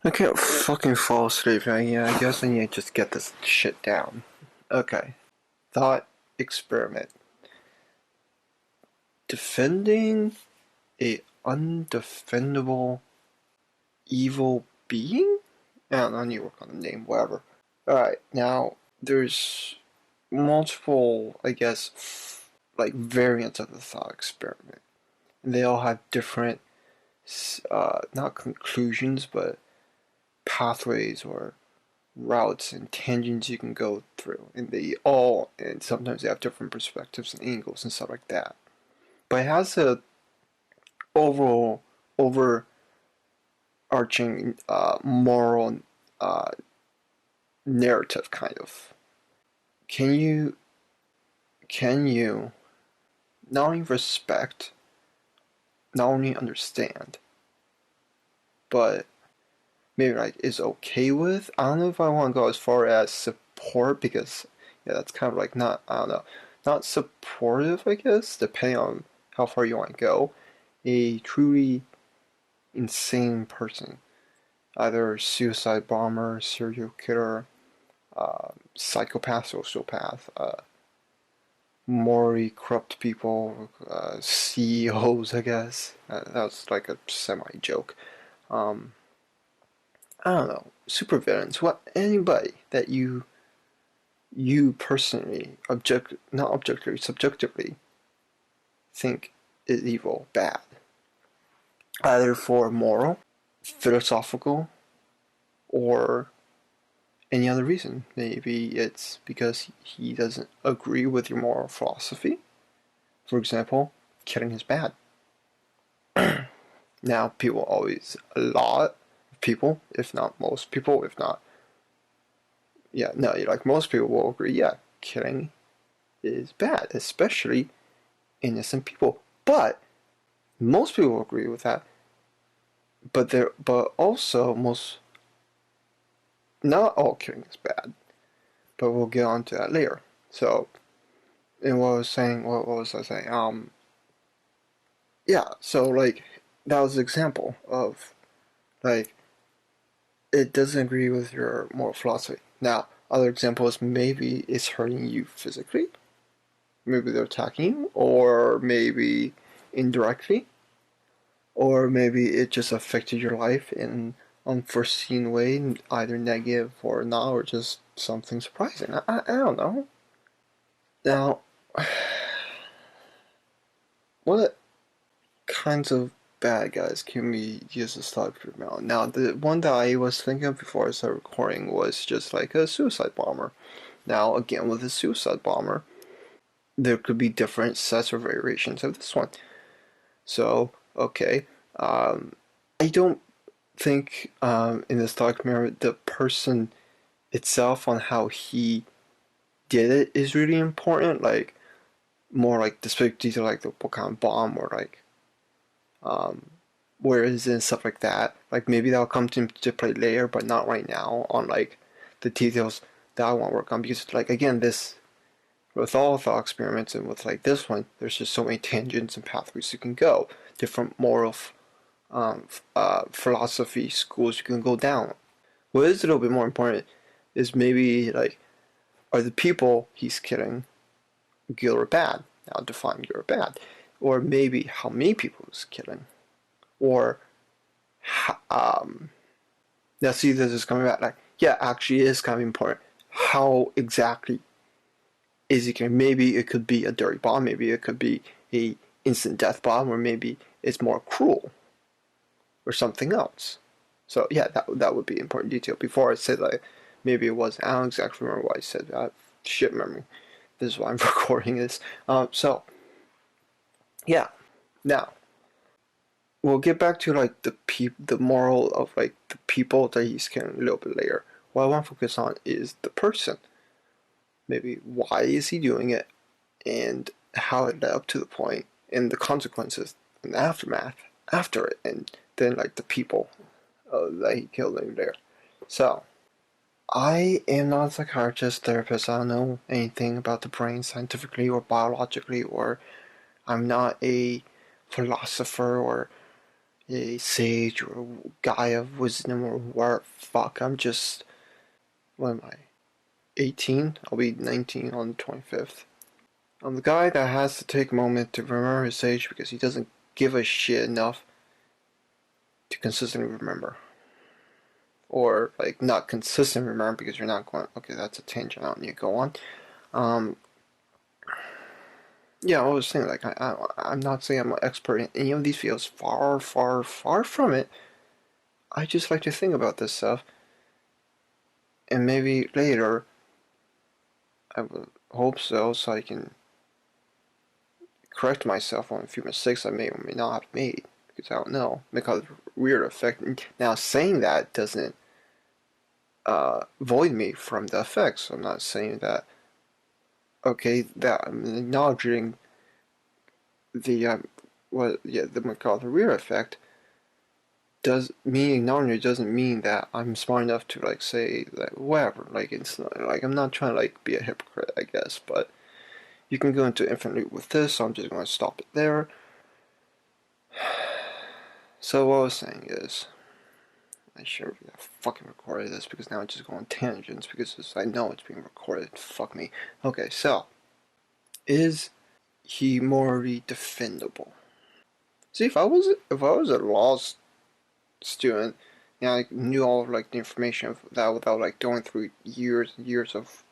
I can't fucking fall asleep. I guess I need to just get this shit down. Okay. Thought experiment. Defending a undefendable evil being? I don't know, I need to work on the name, whatever. Alright, now, there's multiple, I guess, like variants of the thought experiment. And they all have different, not conclusions, but pathways or routes and tangents you can go through, and sometimes they have different perspectives and angles and stuff like that. But it has a overall overarching moral uh, narrative, kind of. Can you not only respect, not only understand, but maybe like is okay with? I don't know if I want to go as far as support, because yeah, that's kind of like not, I don't know, not supportive, I guess, depending on how far you want to go. A truly insane person, either suicide bomber, serial killer, psychopath, sociopath, morally corrupt people, CEOs, I guess. That was like a semi joke. Um, I don't know, supervillains, anybody that you personally not objectively, subjectively think is evil, bad, either for moral, philosophical, or any other reason. Maybe it's because he doesn't agree with your moral philosophy. For example, killing is bad. Now, a lot of people, if not most people, if not, yeah, no, like most people will agree, yeah, killing is bad, especially innocent people. But most people agree with that. But also not all killing is bad. But we'll get on to that later. So, and what was I saying? Yeah. So like that was an example of like it doesn't agree with your moral philosophy. Now, other examples, maybe it's hurting you physically. Maybe they're attacking you, or maybe indirectly, or maybe it just affected your life in an unforeseen way, either negative or not, or just something surprising. I don't know. Now, what kinds of bad guys can we use as thought experiment? Now, the one that I was thinking of before I started recording was just like a suicide bomber. Now, again, with a suicide bomber, there could be different sets or variations of this one. So, okay, I don't think in this documentary the person itself on how he did it is really important. Like more like the specific detail, like the what kind of bomb or like where is it and stuff like that. Like maybe that'll come to play later, but not right now on like the details that I want to work on, because like again, this with all thought experiments and with like this one, there's just so many tangents and pathways you can go, different moral philosophy schools you can go down. What is a little bit more important is maybe like, are the people he's killing good or bad? Now define good or bad. Or maybe how many people he's killing. Or, now see, this is coming back like, yeah, actually it is kind of important. How exactly is he killing? Maybe it could be a dirty bomb, maybe it could be a instant death bomb, or maybe it's more cruel or something else. So yeah, that would be important detail. Before I said like maybe it was, I don't exactly remember what I said. I have shit memory. This is why I'm recording this. So yeah, now we'll get back to like the moral of like the people that he's killing a little bit later. What I want to focus on is the person. Maybe why is he doing it, and how it led up to the point, and the consequences and the aftermath after it, and then like the people that he killed in there. So, I am not a psychiatrist, therapist. I don't know anything about the brain scientifically or biologically, or I'm not a philosopher or a sage or a guy of wisdom or what. Fuck, I'm just, what am I? 18? I'll be 19 on the 25th. I'm the guy that has to take a moment to remember his age because he doesn't give a shit enough to consistently remember. Or, like, not consistently remember because you're not going, okay, that's a tangent, I don't need to go on. Yeah, I was saying, like, I'm not saying I'm an expert in any of these fields. Far, far, far from it. I just like to think about this stuff. And maybe later, I would hope so I can correct myself on a few mistakes I may or may not have made. Because I don't know. Because weird effect. Now, saying that doesn't void me from the effects. I'm not saying that, okay, that I'm acknowledging the, the weird effect. Does me acknowledging it doesn't mean that I'm smart enough to like say that whatever. Like it's not, like I'm not trying to like be a hypocrite, I guess. But you can go into infinite loop with this, so I'm just going to stop it there. So what I was saying is, I should have fucking recorded this because now I just go on tangents because I know it's being recorded. Fuck me. Okay, so is he morally defendable? See, if I was a law student and I knew all of like the information of that without like going through years and years of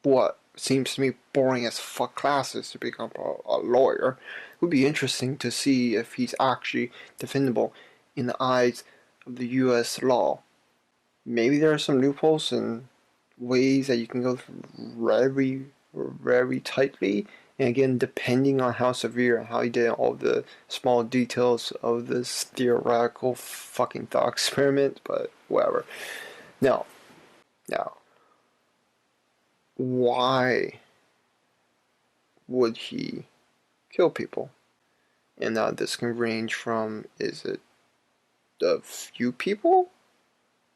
what seems to me boring as fuck classes to become a lawyer, it would be interesting to see if he's actually defendable in the eyes of the U.S. law. Maybe there are some loopholes and ways that you can go through very, very tightly. And again, depending on how severe and how he did all the small details of this theoretical fucking thought experiment, but whatever. Now, why would he kill people? And now this can range from, is it a few people?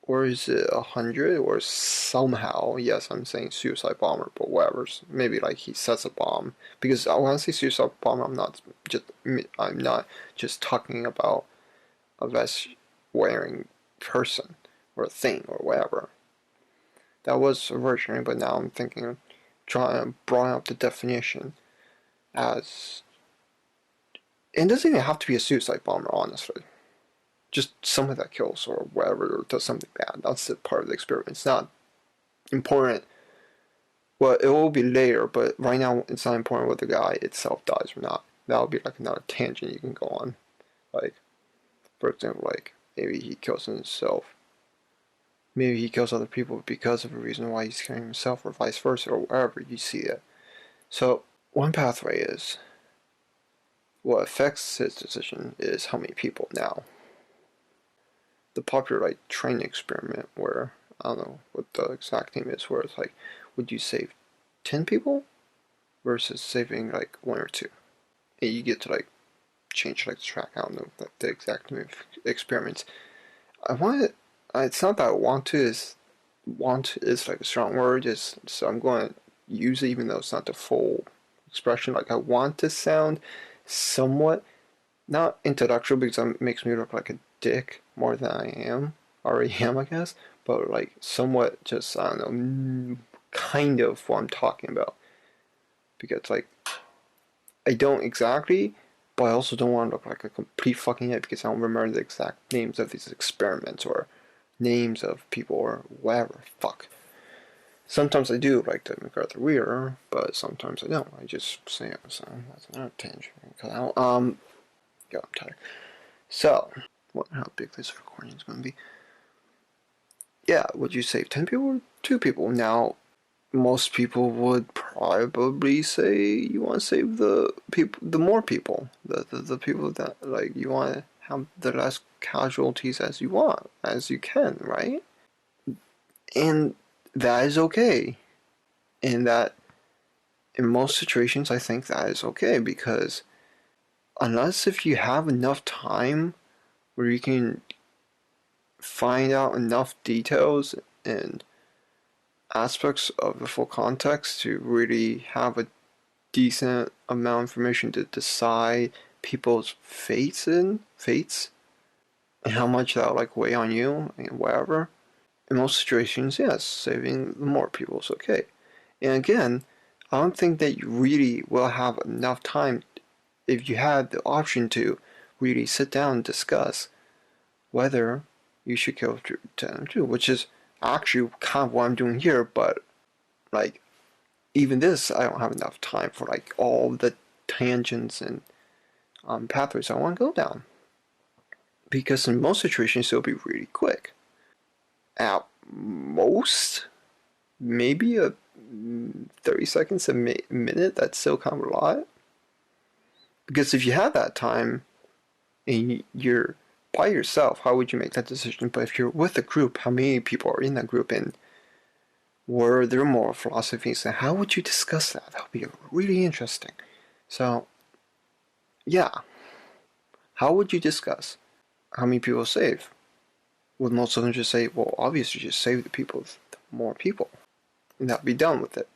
Or is it 100? Or somehow, yes, I'm saying suicide bomber, but whatever. Maybe like he sets a bomb. Because when I say suicide bomber, I'm not just talking about a vest wearing person or thing or whatever. That was originally, but now I'm thinking, trying to broaden up the definition as. It doesn't even have to be a suicide bomber, honestly. Just someone that kills or whatever or does something bad. That's the part of the experiment. It's not important. Well, it will be later, but right now it's not important whether the guy itself dies or not. That would be like another tangent you can go on. Like, for example, like maybe he kills himself. Maybe he kills other people because of a reason why he's killing himself, or vice versa, or wherever you see it. So one pathway is what affects his decision is how many people. Now, the popular like training experiment where I don't know what the exact name is, where it's like, would you save 10 people versus saving like one or two? And you get to like change like the track. I don't know like the exact name of experiments. I want it. It's not that I want to. Is want is like a strong word. Is so I'm going to use it even though it's not the full expression. Like I want to sound somewhat not intellectual because it makes me look like a dick more than I am already am, I guess. But like somewhat just I don't know, kind of what I'm talking about. Because like I don't exactly, but I also don't want to look like a complete fucking idiot because I don't remember the exact names of these experiments or names of people or whatever. Fuck. Sometimes I do like to MacArthur Weir, but sometimes I don't. I just say it. So that's another tangent. Yeah, I'm tired. So, wonder how big this recording is going to be. Yeah, would you save 10 people or 2 people? Now, most people would probably say you want to save the people, the more people, the people that like you want to have the less casualties as you want, as you can, right? And that is okay. And that in most situations, I think that is okay because unless if you have enough time where you can find out enough details and aspects of the full context to really have a decent amount of information to decide people's fates, and how much that'll like weigh on you and whatever. In most situations, yes, saving more people is okay. And again, I don't think that you really will have enough time if you had the option to really sit down and discuss whether you should kill 10 or 2, which is actually kind of what I'm doing here, but like even this, I don't have enough time for like all the tangents and pathways I want to go down. Because in most situations, it'll be really quick. At most, maybe a 30 seconds, a minute, that's still kind of a lot. Because if you have that time and you're by yourself, how would you make that decision? But if you're with a group, how many people are in that group, and were there more philosophies, and how would you discuss that? That would be really interesting. So, yeah, how would you discuss how many people save? Would most of them just say, well, obviously just save the people, more people, and that'd be done with it?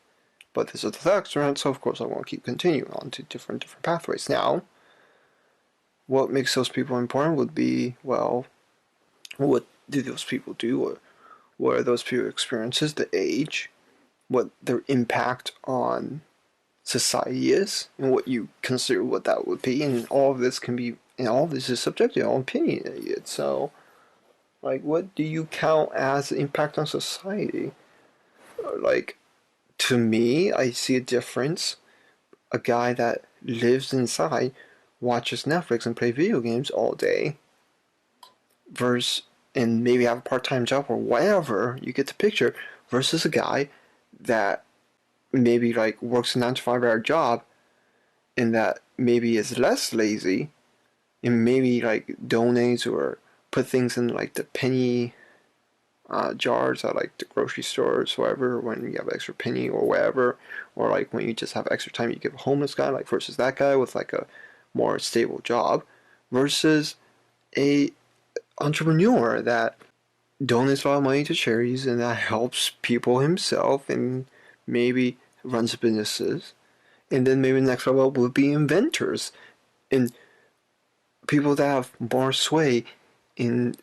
But this is the experiment, so of course I want to keep continuing on to different pathways. Now, what makes those people important would be, well, what do those people do? What are those people's experiences, the age, what their impact on society is, and what you consider what that would be. And all of this can be, and all of this is subjective, all opinionated. So, like, what do you count as impact on society? Like, to me, I see a difference. A guy that lives inside, watches Netflix and play video games all day, versus and maybe have a part-time job or whatever, you get the picture, versus a guy that maybe like works a 9 to 5 hour job and that maybe is less lazy and maybe like donates or put things in like the penny jars at like the grocery stores, whatever, when you have extra penny or whatever, or like when you just have extra time, you give a homeless guy, like versus that guy with like a more stable job, versus a entrepreneur that donates a lot of money to charities and that helps people himself and maybe runs businesses. And then maybe the next level would be inventors and people that have more sway in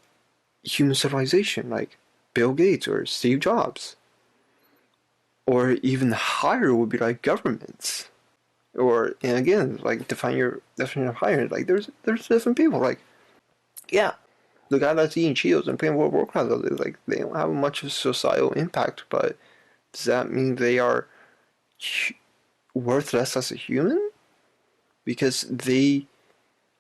human civilization, like Bill Gates or Steve Jobs. Or even higher would be like governments. Or, and again, like define your definition of higher. Like there's different people. Like, yeah, the guy that's eating Cheetos and playing World of Warcraft, like they don't have much of societal impact, but does that mean they are worthless as a human? Because they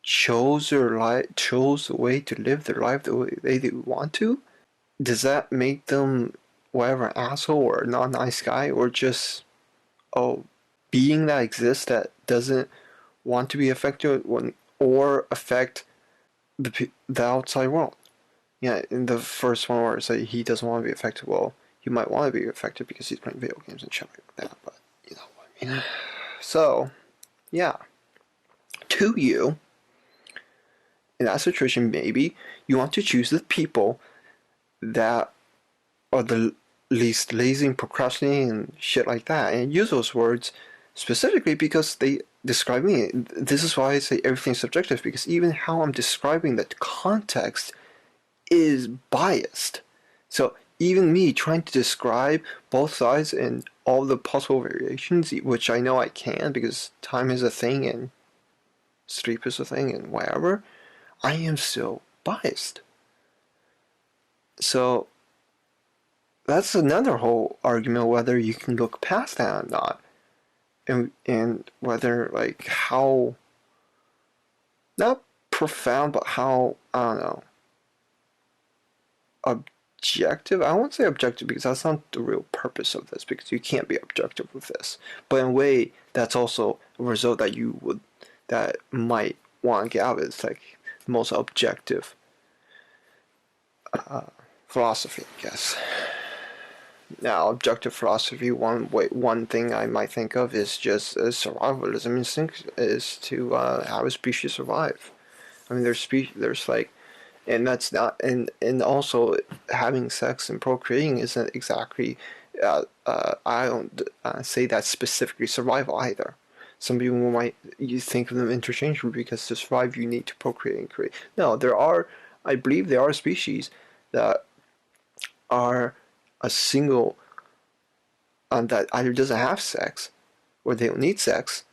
chose their life, chose the way to live their life the way they want to? Does that make them whatever asshole or not nice guy, or just a being that exists that doesn't want to be affected or affect the outside world? Yeah, in the first one where it's like he doesn't want to be affected, well, he might want to be affected because he's playing video games and shit like that, but you know what I mean. So, yeah. To you, in that situation, maybe you want to choose the people that are the least lazy and procrastinating and shit like that, and use those words specifically because they describe me. This is why I say everything's subjective, because even how I'm describing the context is biased. So even me trying to describe both sides and all the possible variations, which I know I can because time is a thing and sleep is a thing and whatever, I am still biased. So that's another whole argument whether you can look past that or not. And whether like how not profound but how, I don't know, objective. I won't say objective because that's not the real purpose of this, because you can't be objective with this. But in a way that's also a result that you would that might want to get out of it. It's like the most objective philosophy, I guess. Now, objective philosophy, one thing I might think of is just a survivalism instinct is to have a species survive. I mean, there's like, and that's not, and also having sex and procreating isn't exactly, I don't say that's specifically survival either. Some people might you think of them interchangeably because to survive you need to procreate and create. No, there are I believe there are species that are a single, that either doesn't have sex or they don't need sex,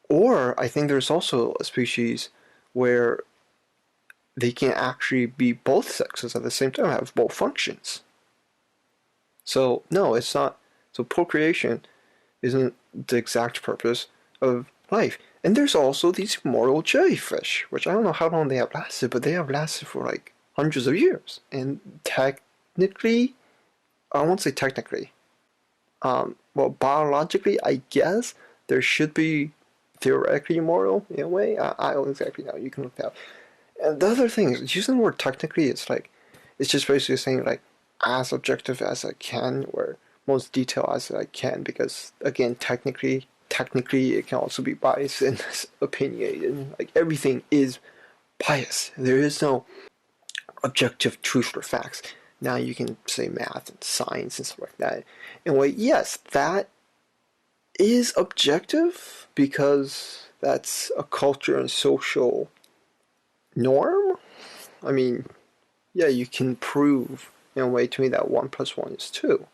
or I think there's also a species where they can actually be both sexes at the same time, have both functions. So no, it's not. So procreation isn't the exact purpose of life. And there's also these immortal jellyfish, which I don't know how long they have lasted, but they have lasted for like hundreds of years. And technically, I won't say technically, well, biologically, I guess there should be theoretically immortal in a way. I don't exactly know. You can look that up. And the other thing is, using the word technically, it's like, it's just basically saying like, as objective as I can, or most detailed as I can, because again, technically, it can also be biased and opinionated. Like everything is biased. There is no objective truth or facts. Now you can say math and science and stuff like that. And wait, yes, that is objective because that's a culture and social norm. I mean, yeah, you can prove in a way to me that 1 + 1 is 2.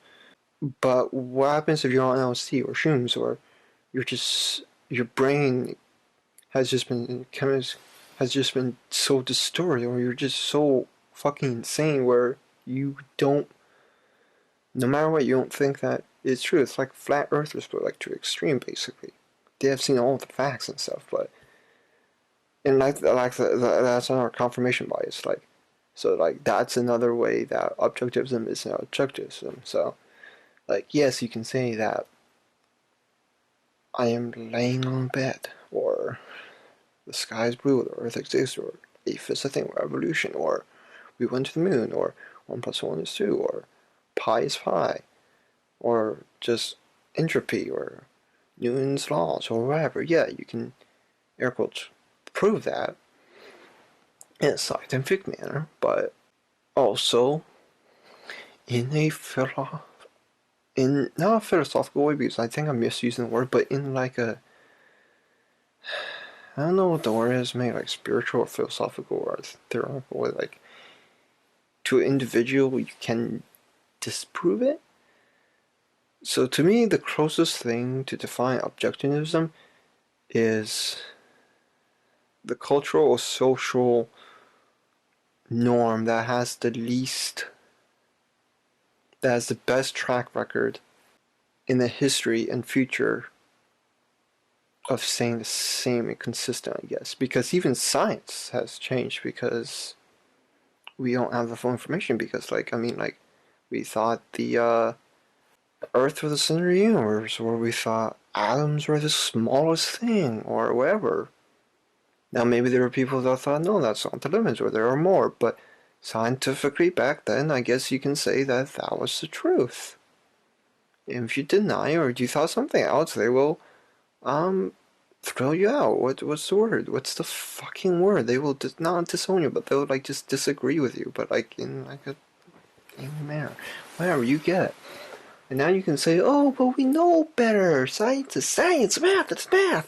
But what happens if you're on LSD or shrooms, or you're just, your brain has just been has just been so distorted, or you're just so fucking insane where you don't, no matter what, you don't think that it's true. It's like flat earthers, but like to extreme, basically. They have seen all the facts and stuff, but and that's another confirmation bias. Like, so like that's another way that objectivism is not objectivism. So like, yes, you can say that I am laying on a bed, or the sky is blue, the earth exists, or if it's a thing, or evolution, or we went to the moon, or 1 + 1 is 2, or pi is pi, or just entropy, or Newton's laws, or whatever. Yeah, you can, air quotes, prove that in a scientific manner, but also in a in not a philosophical way, because I think I'm misusing the word, but in like a, I don't know what the word is, maybe like spiritual or philosophical or theoretical way, like to an individual you can disprove it. So to me, the closest thing to define objectivism is the cultural or social norm that has the least, that has the best track record in the history and future of saying the same and consistent, I guess. Because even science has changed because we don't have the full information. Because, like, I mean, like, we thought the Earth was the center of the universe, or we thought atoms were the smallest thing, or whatever. Now, maybe there were people that thought, no, that's not the limits, or there are more, but scientifically back then, I guess you can say that that was the truth. If you deny or you thought something else, they will, throw you out. What's the word? What's the fucking word? They will not disown you, but they'll like just disagree with you, but like in like a manner. Whatever, you get it. And now you can say, oh, but we know better. Science is science. Math is math.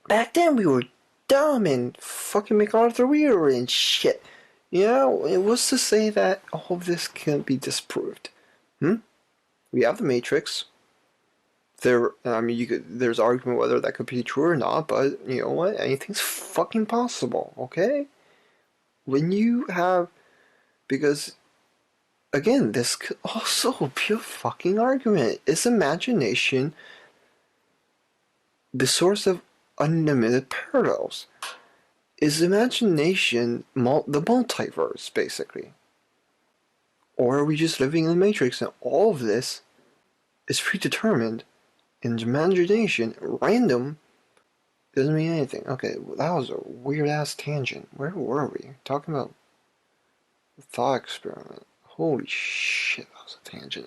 Back then we were dumb and fucking MacArthur Weir and shit. You know, it was to say that all of this can be disproved. We have the Matrix. I mean, there's argument whether that could be true or not, but you know what? Anything's fucking possible, okay? When you have, because again, this could also be a fucking argument. Is imagination the source of unlimited parallels? Is imagination the multiverse, basically? Or are we just living in the Matrix and all of this is predetermined and imagination, random, doesn't mean anything? Okay, that was a weird ass tangent. Where were we? Talking about the thought experiment. Holy shit, that was a tangent.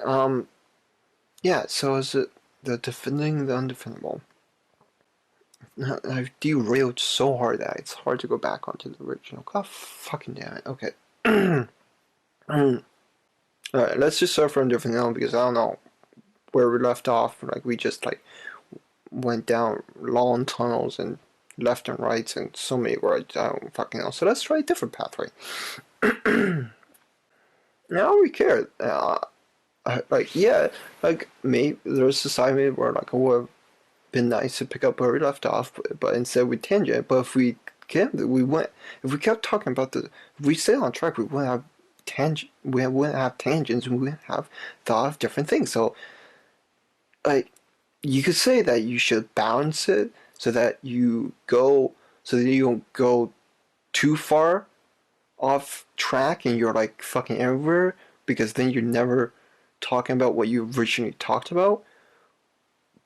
Yeah, so is it the defending the undefinable? I've derailed so hard that it's hard to go back onto the original. God fucking damn it. Okay. Alright, let's just start from different now because I don't know where we left off. Like, we just, like, went down long tunnels and left and rights and so many where I don't fucking know. So let's try a different pathway. Now we care. Like, yeah, like, maybe there's a society where, like, it would have been nice to pick up where we left off, but instead we tangent. But if we kept, if we kept talking about if we stayed on track, we wouldn't have we wouldn't have tangents, we wouldn't have thought of different things. So, like, you could say that you should balance it so that you don't go too far off track and you're like fucking everywhere, because then you're never talking about what you originally talked about.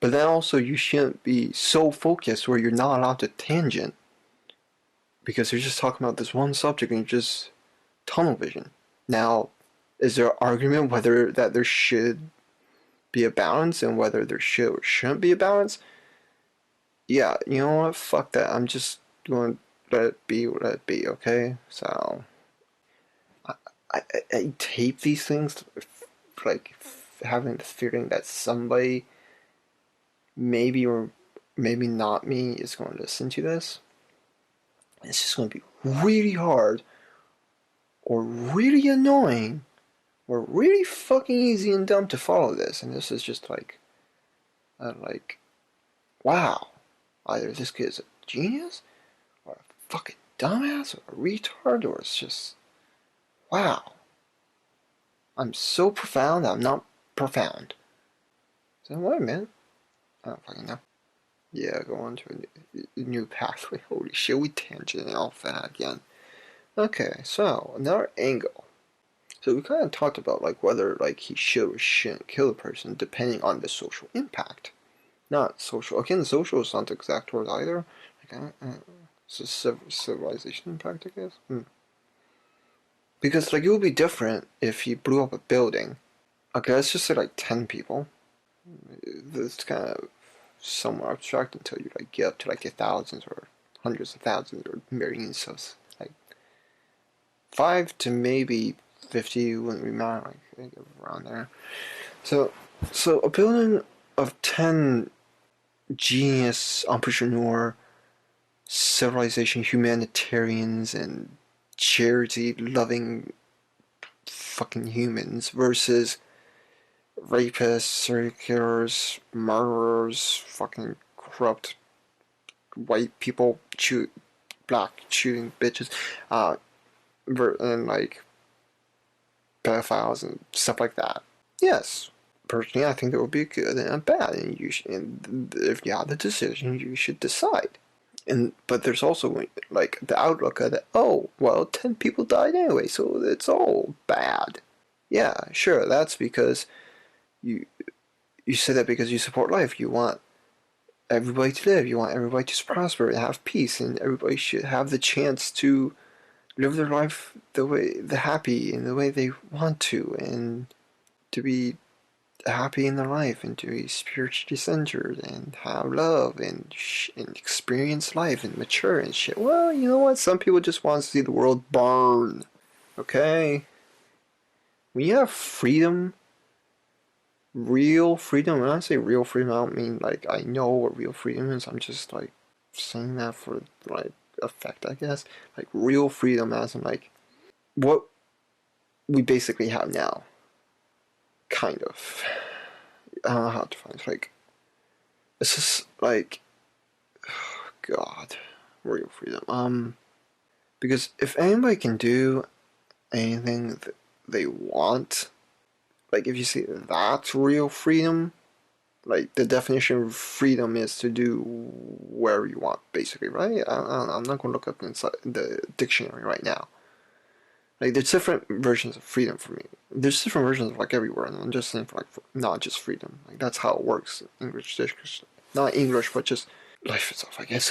But then also you shouldn't be so focused where you're not allowed to tangent, because you're just talking about this one subject and you're just tunnel vision. Now, is there an argument whether that there should be a balance and whether there should or shouldn't be a balance? Yeah, you know what? Fuck that. I'm just going to let it be, okay? So, I tape these things, like, having the feeling that somebody, maybe or maybe not me, is going to listen to this. It's just going to be really hard, or really annoying, or really fucking easy and dumb to follow this. And this is just like, wow. Either this kid is a genius, or a fucking dumbass, or a retard, or it's just, wow. I'm so profound, I'm not profound. So wait a minute. I don't fucking know. Yeah, go on to a new pathway. Holy shit, we tangent off that again. Okay, so another angle. So we kind of talked about like whether like he should or shouldn't kill a person depending on the social impact. Not social. Again, social is not the exact word either. Like, it's a civilization impact, I guess. Because like it would be different if he blew up a building. Okay, let's just say like 10 people. That's kind of somewhat abstract until you like get up to like the thousands or hundreds of thousands or millions. So it's like 5 to maybe 50 wouldn't be mad, like I think around there. So a building of 10 genius entrepreneur civilization humanitarians and charity loving fucking humans versus rapists, serial killers, murderers, fucking corrupt white people black shooting bitches, and like pedophiles and stuff like that. Yes, personally, I think there would be a good and a bad, and and if you have the decision, you should decide. But there's also like the outlook of that. Oh well, 10 people died anyway, so it's all bad. Yeah, sure. That's because you you say that because you support life. You want everybody to live. You want everybody to prosper and have peace, and everybody should have the chance to live their life the happy in the way they want to, and to be happy in their life, and to be spiritually centered and have love and experience life and mature and shit. Well, you know what? Some people just want to see the world burn. Okay? When you have freedom, real freedom, when I say real freedom, I don't mean like I know what real freedom is. I'm just like saying that for like effect, I guess. Like real freedom as in like what we basically have now. Kind of. I don't know how to define it. Like, it's just like, oh God, real freedom. Because if anybody can do anything that they want, like if you see that's real freedom, like the definition of freedom is to do wherever you want, basically, right? I'm not going to look up inside the dictionary right now. Like there's different versions of freedom for me. There's different versions of like everywhere, and I'm just saying for like not just freedom. Like that's how it works in English, not English, but just life itself, I guess.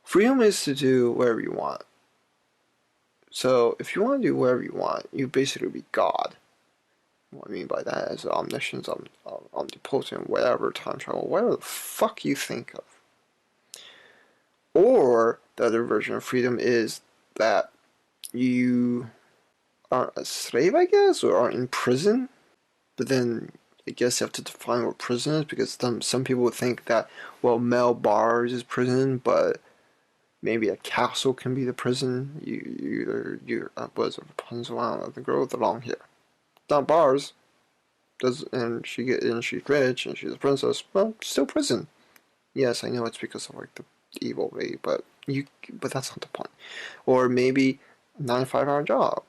Freedom is to do whatever you want. So if you want to do whatever you want, you basically be God. What I mean by that is omniscience, omnipotent, whatever, time travel, whatever the fuck you think of. Or the other version of freedom is that you aren't a slave, I guess, or aren't in prison. But then I guess you have to define what prison is, because some people would think that, well, Mel Bars is prison, but Maybe a castle can be the prison. You was depends on the girl with the long hair. Not bars. And she's rich and she's a princess. Well, still prison. Yes, I know it's because of like the evil way, but that's not the point. Or maybe a 9 to 5 hour job.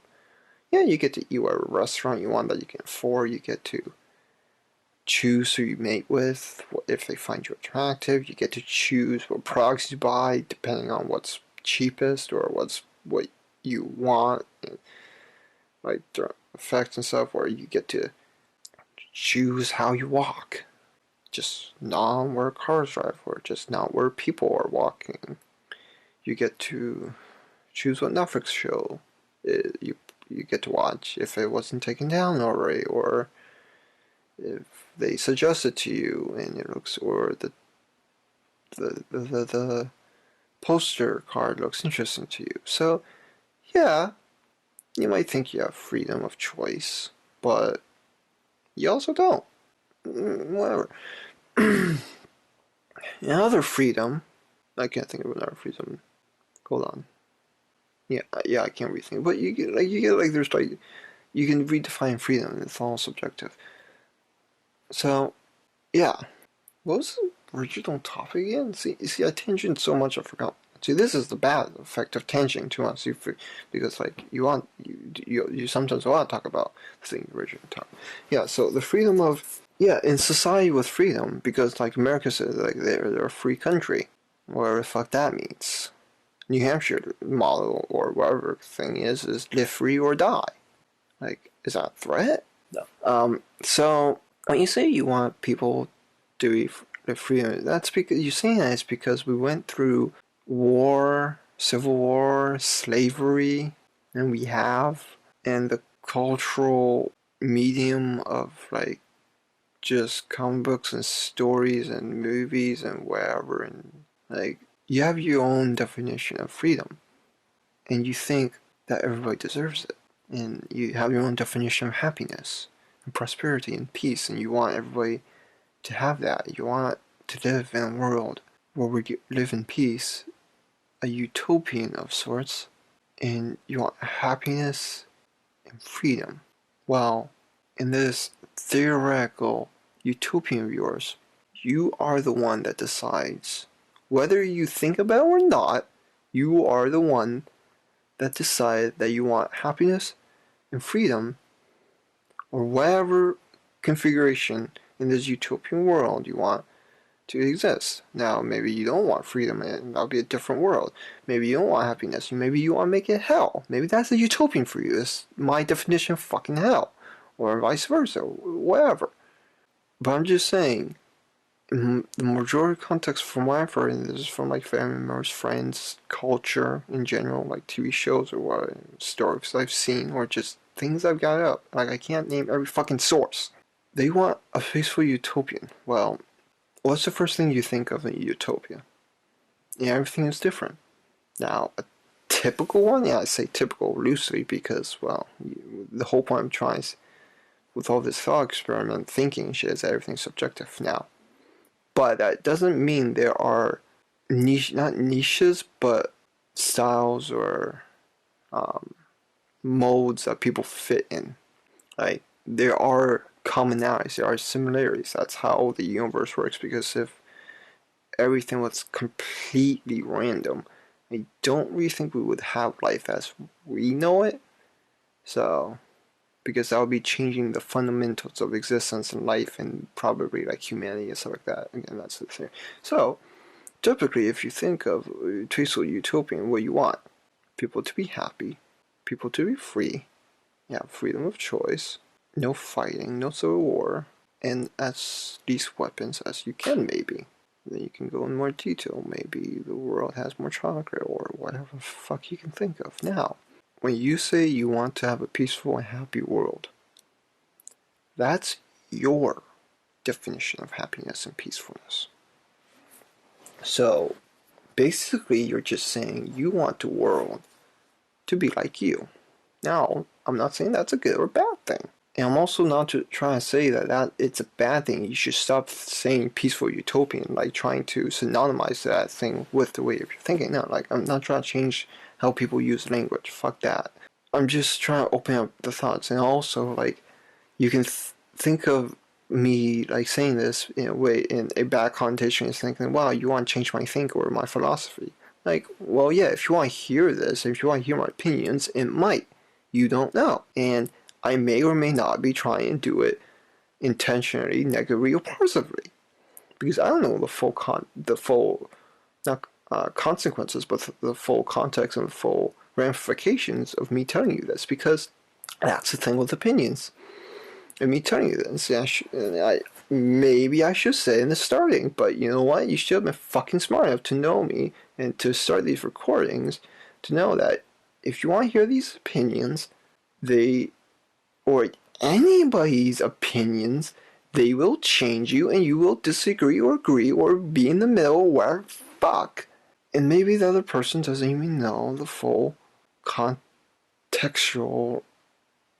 Yeah, you get to eat whatever restaurant you want that you can afford. You get to choose who you mate with, if they find you attractive. You get to choose what products you buy depending on what's cheapest or what you want, like the effects and stuff. Or you get to choose how you walk, just not where cars drive, or just not where people are walking. You get to choose what Netflix show you get to watch if it wasn't taken down already, or if they suggest it to you and it looks, or the poster card looks interesting to you. So yeah, you might think you have freedom of choice, but you also don't. Whatever. Another freedom, I can't think of another freedom. Hold on. Yeah, I can't rethink. But you get there's like you can redefine freedom, and it's all subjective. So yeah, what was the original topic again? See, I tangent so much I forgot. See, this is the bad effect of tangenting too much. Because like you sometimes want to talk about the thing you originally talked. Yeah, so the freedom of in society with freedom, because like America says like they're a free country, whatever the fuck that means. New Hampshire model or whatever thing is live free or die. Like, is that a threat? No. So when you say you want people to be live free, that's because you're saying that it's because we went through war, civil war, slavery, and and the cultural medium of like just comic books and stories and movies and whatever, and like you have your own definition of freedom, and you think that everybody deserves it, and you have your own definition of happiness and prosperity and peace, and you want everybody to have that. You want to live in a world where we live in peace, a utopian of sorts, and you want happiness and freedom. Well, in this theoretical utopian of yours, you are the one that decides. Whether you think about it or not, you are the one that decides that you want happiness and freedom, or whatever configuration in this utopian world you want to exist. Now, maybe you don't want freedom and that'll be a different world. Maybe you don't want happiness. Maybe you want to make it hell. Maybe that's a utopian for you. It's my definition of fucking hell. Or vice versa. Whatever. But I'm just saying, in the majority context from what I've heard, and this is from like family members, friends, culture in general, like TV shows or what, stories I've seen, or just things I've got up. Like, I can't name every fucking source. They want a peaceful utopian. Well, what's the first thing you think of in utopia? Yeah, everything is different. Now, a typical one? Yeah, I say typical loosely because, well, the whole point I'm trying is, with all this thought experiment thinking shit, is that everything's subjective now. But that doesn't mean there are not niches, but styles or modes that people fit in. Like, there are commonalities, there are similarities. That's how the universe works, because if everything was completely random, I don't really think we would have life as we know it. So, because that would be changing the fundamentals of existence and life and probably like humanity and stuff like that. Again, that's the thing. So, typically, if you think of peaceful utopian, what you want? People to be happy, people to be free, freedom of choice, no fighting, no civil war, and as least weapons as you can, maybe. Then you can go in more detail. Maybe the world has more chocolate or whatever the fuck you can think of. Now, when you say you want to have a peaceful and happy world, that's your definition of happiness and peacefulness. So, basically, you're just saying you want the world to be like you. Now, I'm not saying that's a good or bad thing. And I'm also not to try to say that it's a bad thing. You should stop saying peaceful utopian, like trying to synonymize that thing with the way you're thinking. No, like I'm not trying to change how people use language. Fuck that. I'm just trying to open up the thoughts, and also like you can think of me like saying this in a way in a bad connotation is thinking, wow, you want to change my think or my philosophy. Like, well, yeah, if you want to hear this, if you want to hear my opinions, it might. You don't know. And I may or may not be trying to do it intentionally, negatively, or positively. Because I don't know the full not consequences, but the full context and the full ramifications of me telling you this. Because that's the thing with opinions. And me telling you this, maybe I should say in the starting, but you know what? You should have been fucking smart enough to know me and to start these recordings to know that if you want to hear these opinions, or anybody's opinions, they will change you and you will disagree or agree or be in the middle where fuck. And maybe the other person doesn't even know the full contextual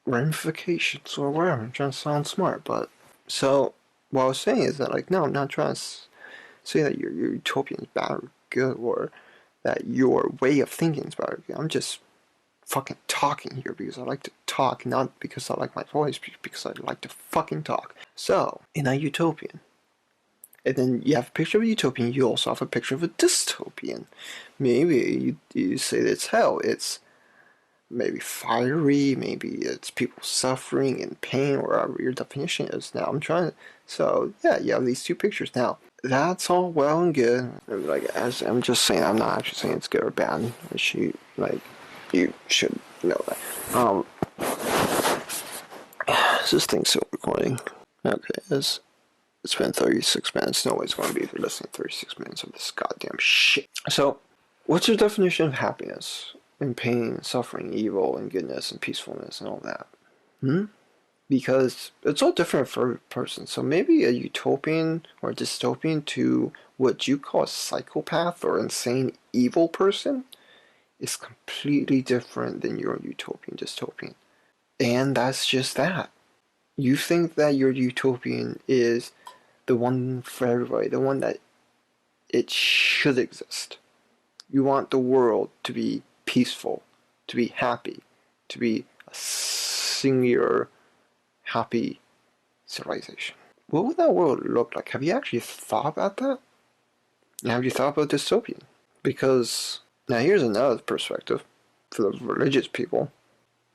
ramifications or whatever. I'm trying to sound smart, but so what I was saying is that like no, I'm not trying to say that your utopian is bad or good or that your way of thinking is bad or good. I'm just fucking talking here because I like to talk, not because I like my voice, because I like to fucking talk. So in a utopian, and then you have a picture of a utopian, you also have a picture of a dystopian. Maybe you say that it's hell. It's maybe fiery, maybe it's people suffering and pain, or whatever your definition is. Now I'm trying to, so yeah, you have these two pictures. Now that's all well and good. Like as I'm just saying, I'm not actually saying it's good or bad. You should know that. Is this thing still recording? Okay, it's been 36 minutes. Nobody's going to be listening to 36 minutes of this goddamn shit. So, what's your definition of happiness? And pain, suffering, evil, and goodness, and peacefulness, and all that? Because it's all different for every person. So maybe a utopian or dystopian to what you call a psychopath or insane evil person is completely different than your utopian dystopian. And that's just that. You think that your utopian is the one for everybody, the one that it should exist. You want the world to be peaceful, to be happy, to be a singular, happy civilization. What would that world look like? Have you actually thought about that? And have you thought about dystopian? Because now here's another perspective for the religious people.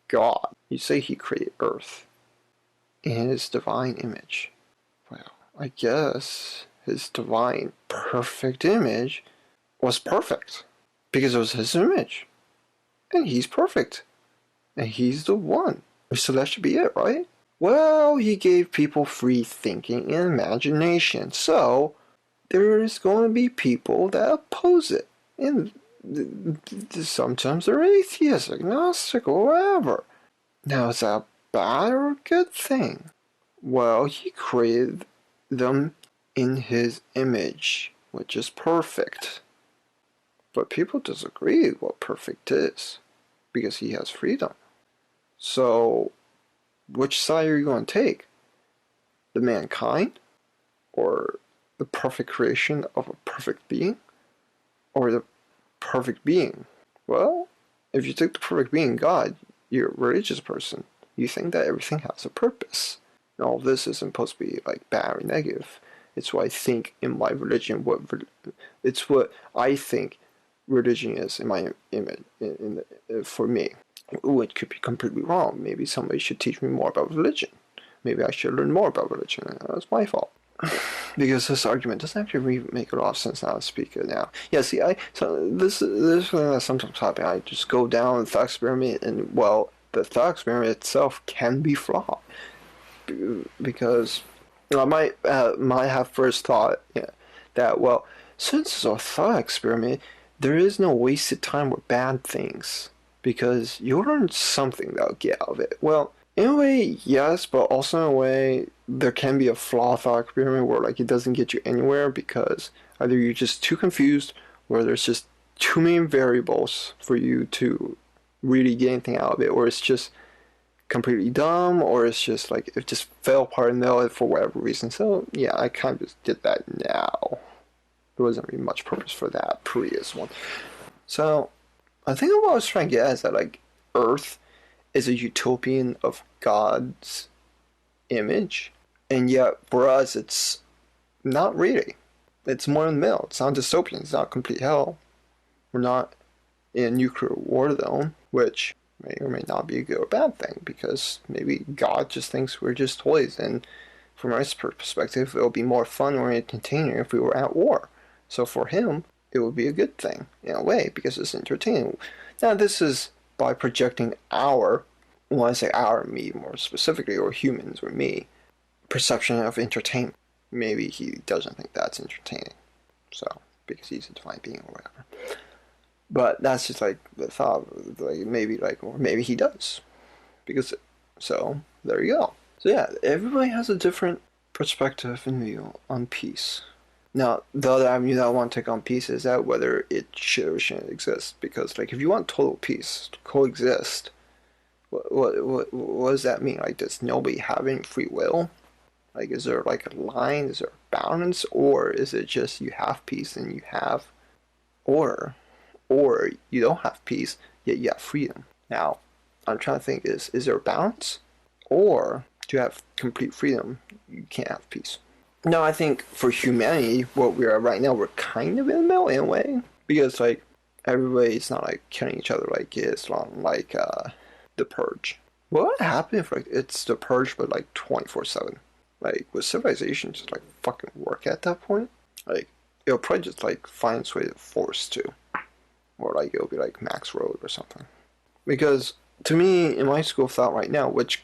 God, you say he created Earth in his divine image. Well, I guess his divine perfect image was perfect because it was his image. And he's perfect. And he's the one. So that should be it, right? Well, he gave people free thinking and imagination. So there's going to be people that oppose it. And sometimes they're atheists, agnostic, or whatever. Now, is that a bad or a good thing? Well, he created them in his image, which is perfect. But people disagree with what perfect is, because he has freedom. So, which side are you going to take? The mankind? Or the perfect creation of a perfect being? Or the perfect being? Well, if you take the perfect being, God, you're a religious person. You think that everything has a purpose. And all this isn't supposed to be like bad or negative. It's what I think in my religion. It's what I think religion is in my image. For me, it could be completely wrong. Maybe somebody should teach me more about religion. Maybe I should learn more about religion. That's my fault. Because this argument doesn't actually make a lot of sense now to speak it now. Yeah, see, this thing that sometimes happens. I just go down the thought experiment, and well, the thought experiment itself can be flawed because I might have first thought that well, since it's a thought experiment, there is no wasted time or bad things because you'll learn something that'll get out of it. Well, in a way, yes, but also in a way, there can be a flawed thought experiment where like it doesn't get you anywhere because either you're just too confused or there's just too many variables for you to really get anything out of it, or it's just completely dumb, or it's just like it just fell apart in the middle for whatever reason. So yeah, I kind of just did that now. There wasn't really much purpose for that previous one. So I think what I was trying to get at is that like Earth is a utopian of God's image, and yet for us it's not really. It's more in the middle. It's not dystopian. It's not complete hell. We're not in a nuclear war zone, which may or may not be a good or bad thing, because maybe God just thinks we're just toys, and from our perspective, it would be more fun or entertaining if we were at war. So for him, it would be a good thing in a way because it's entertaining. Now, this is by projecting our, when I say our, me more specifically, or humans or me, perception of entertainment. Maybe he doesn't think that's entertaining, so because he's a divine being or whatever. But that's just like the thought, like or maybe he does, because so there you go. So yeah, everybody has a different perspective and view on peace. Now, the other avenue that I want to take on peace is that whether it should or shouldn't exist. Because, like, if you want total peace to coexist, what does that mean? Like, does nobody have any free will? Like, is there, like, a line? Is there a balance? Or is it just you have peace and you have order? Or you don't have peace, yet you have freedom? Now, I'm trying to think, is there a balance? Or do you have complete freedom? You can't have peace. No, I think for humanity, what we are right now, we're kind of in the middle in a way. Because, like, everybody's not, like, killing each other like Islam, like, The Purge. What would happen if, like, it's The Purge, but, like, 24/7? Like, would civilization just, like, fucking work at that point? Like, it'll probably just, like, find its way to force to. Or, like, it'll be, like, Max Road or something. Because, to me, in my school of thought right now, which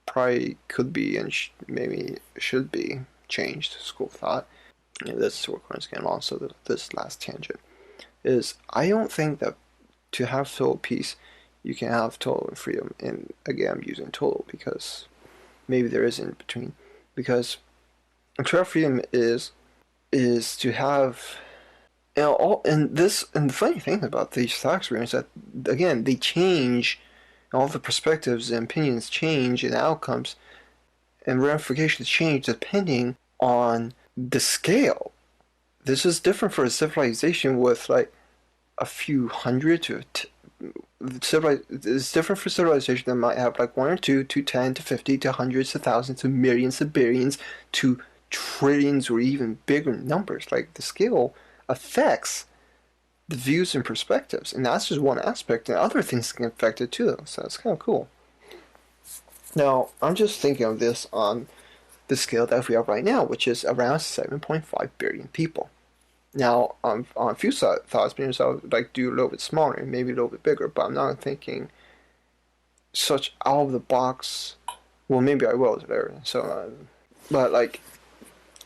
probably could be and maybe should be changed school of thought, and this is what we're getting on, so this last tangent, is I don't think that to have total peace, you can have total freedom. And again, I'm using total because maybe there is in between. Because true freedom is to have, you know, all, and the funny thing about these thought experiments that, again, they change, all the perspectives and opinions change, and outcomes and ramifications change depending on the scale. This is different for a civilization with like a few hundred to it's different for civilization that might have like 1 or 2 to 10 to 50 to hundreds to thousands to millions to billions to trillions or even bigger numbers. Like the scale affects the views and perspectives, and that's just one aspect, and other things can affect it too. So it's kind of cool. Now, I'm just thinking of this on the scale that we have right now, which is around 7.5 billion people. Now, on a few thought experiments, I would like do a little bit smaller, maybe a little bit bigger, but I'm not thinking such out of the box. Well, maybe I will there. So, but like,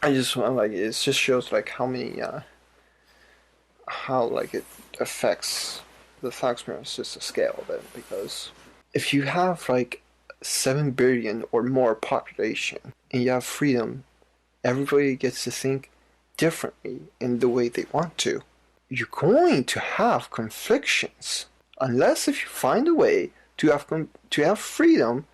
I just want like it just shows like how many, how like it affects the thought experiments, just the scale of it. Because if you have like 7 billion or more population and you have freedom, everybody gets to think differently in the way they want to. You're going to have conflictions unless if you find a way to have freedom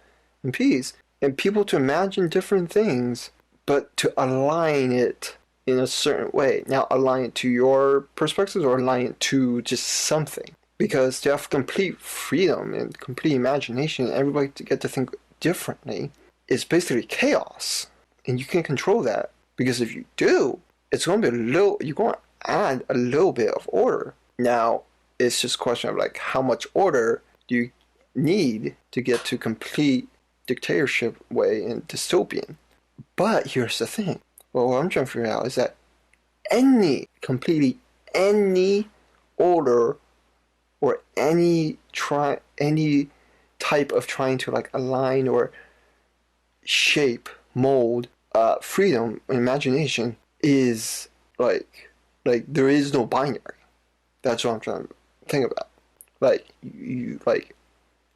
and peace and people to imagine different things, but to align it in a certain way. Now, align it to your perspectives or align it to just something. Because to have complete freedom and complete imagination, everybody to get to think differently, is basically chaos. And you can't control that. Because if you do, it's going to be you're going to add a little bit of order. Now, it's just a question of like how much order do you need to get to complete dictatorship way in dystopian. But here's the thing. Well, what I'm trying to figure out is that completely any order or any type of trying to like align or shape, mold, freedom, imagination is like there is no binary. That's what I'm trying to think about. Like you like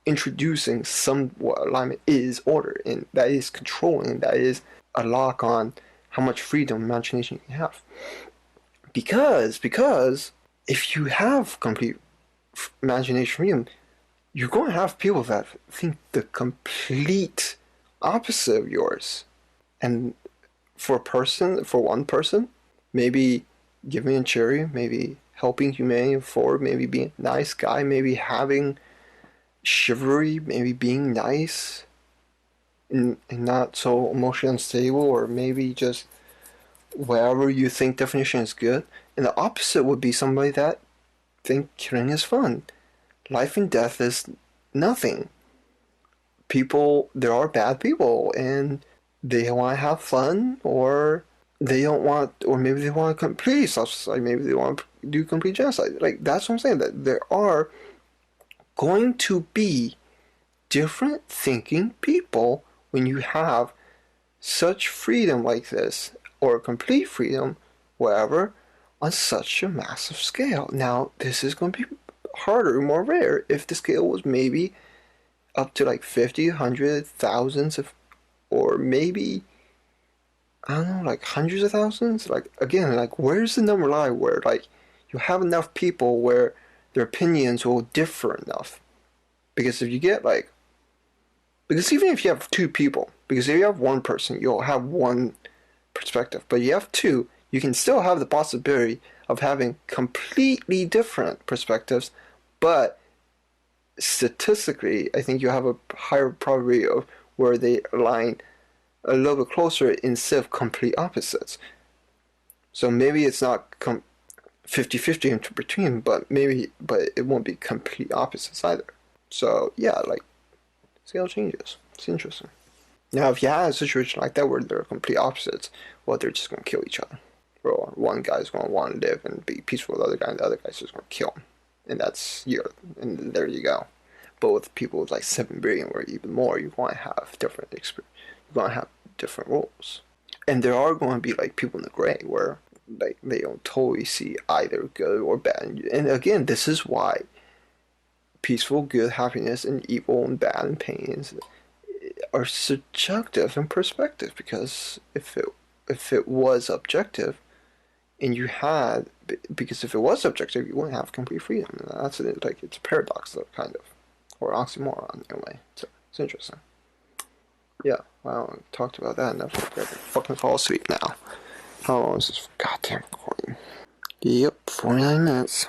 introducing somewhat alignment is order, and that is controlling. That is a lock on how much freedom, imagination you can have. Because if you have complete imagination freedom, you're going to have people that think the complete opposite of yours. And for one person, maybe giving a charity, maybe helping humanity forward, maybe being a nice guy, maybe having chivalry, maybe being nice and not so emotionally unstable, or maybe just wherever you think definition is good. And the opposite would be somebody that think killing is fun. Life and death is nothing. People, there are bad people, and they want to have fun, or they don't want, or maybe they want to complete suicide, maybe they want to do complete genocide. Like, that's what I'm saying, that there are going to be different thinking people when you have such freedom like this, or complete freedom, whatever, on such a massive scale. Now, this is going to be harder, more rare, if the scale was maybe up to like 50, 100, thousands of, or maybe, I don't know, like hundreds of thousands. Like, again, like, where's the number lie where, like, you have enough people where their opinions will differ enough? Because if you get, like, because even if you have two people, because if you have one person, you'll have one perspective. But you have two, you can still have the possibility of having completely different perspectives, but statistically, I think you have a higher probability of where they align a little bit closer instead of complete opposites. So maybe it's not 50-50 in between, but it won't be complete opposites either. So yeah, like, scale changes. It's interesting. Now, if you have a situation like that where they're complete opposites, well, they're just going to kill each other. Or one guy's going to want to live and be peaceful with the other guy, and the other guy's just going to kill him. And that's and there you go. But with people with like 7 billion or even more, you're going to have different experience. You're going to have different rules. And there are going to be like people in the gray where like they don't totally see either good or bad. And again, this is why peaceful, good, happiness, and evil and bad and pain are subjective in perspective. Because if it was objective, and you had, because if it was objective, you wouldn't have complete freedom. That's like, it's a paradox, though, kind of, or oxymoron in a way. So it's interesting. Yeah, well, I talked about that enough. I gotta fucking fall asleep now. How long is this goddamn recording? Yep, 49 minutes.